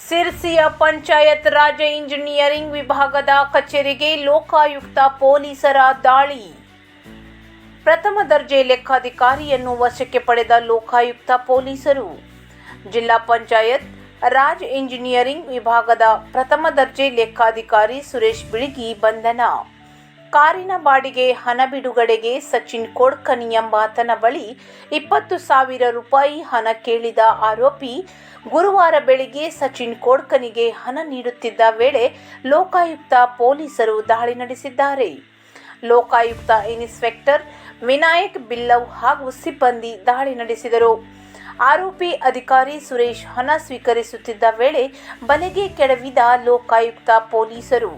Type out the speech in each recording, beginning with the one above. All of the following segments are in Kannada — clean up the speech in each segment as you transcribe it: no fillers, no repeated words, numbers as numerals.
ಸಿರ್ಸಿಯ ಪಂಚಾಯತ್ ರಾಜ್ ಇಂಜಿನಿಯರಿಂಗ್ ವಿಭಾಗದ ಕಚೇರಿಗೆ ಲೋಕಾಯುಕ್ತ ಪೊಲೀಸರ ದಾಳಿ. ಪ್ರಥಮ ದರ್ಜೆ ಲೆಕ್ಕಾಧಿಕಾರಿಯನ್ನು ವಶಕ್ಕೆ ಪಡೆದ ಲೋಕಾಯುಕ್ತ ಪೊಲೀಸರು. ಜಿಲ್ಲಾ ಪಂಚಾಯತ್ ರಾಜ್ ಇಂಜಿನಿಯರಿಂಗ್ ವಿಭಾಗದ ಪ್ರಥಮ ದರ್ಜೆ ಲೆಕ್ಕಾಧಿಕಾರಿ ಸುರೇಶ್ ಬಿಳಿಗಿ ಬಂಧನ. ಕಾರಿನ ಬಾಡಿಗೆ ಹಣ ಬಿಡುಗಡೆಗೆ ಸಚಿನ್ ಕೋಡ್ಕನಿ ಎಂಬಾತನ ಬಳಿ 20,000 ರೂಪಾಯಿ ಹಣ ಕೇಳಿದ ಆರೋಪಿ ಗುರುವಾರ ಬೆಳಿಗ್ಗೆ ಸಚಿನ್ ಕೋಡ್ಕನಿಗೆ ಹಣ ನೀಡುತ್ತಿದ್ದ ವೇಳೆ ಲೋಕಾಯುಕ್ತ ಪೊಲೀಸರು ದಾಳಿ ನಡೆಸಿದ್ದಾರೆ. ಲೋಕಾಯುಕ್ತ ಇನ್ಸ್ಪೆಕ್ಟರ್ ವಿನಾಯಕ್ ಬಿಲ್ಲವ್ ಹಾಗೂ ಸಿಬ್ಬಂದಿ ದಾಳಿ ನಡೆಸಿದರು. ಆರೋಪಿ ಅಧಿಕಾರಿ ಸುರೇಶ್ ಹಣ ಸ್ವೀಕರಿಸುತ್ತಿದ್ದ ವೇಳೆ ಬಲೆಗೆ ಕೆಡವಿದ ಲೋಕಾಯುಕ್ತ ಪೊಲೀಸರು.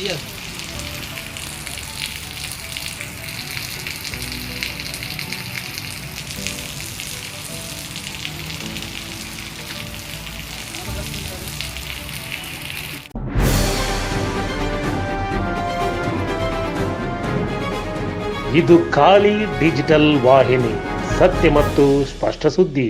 Iya. ಇದು ಖಾಲಿ ಡಿಜಿಟಲ್ ವಾಹಿನಿ, ಸತ್ಯ ಮತ್ತು ಸ್ಪಷ್ಟ ಸುದ್ದಿ.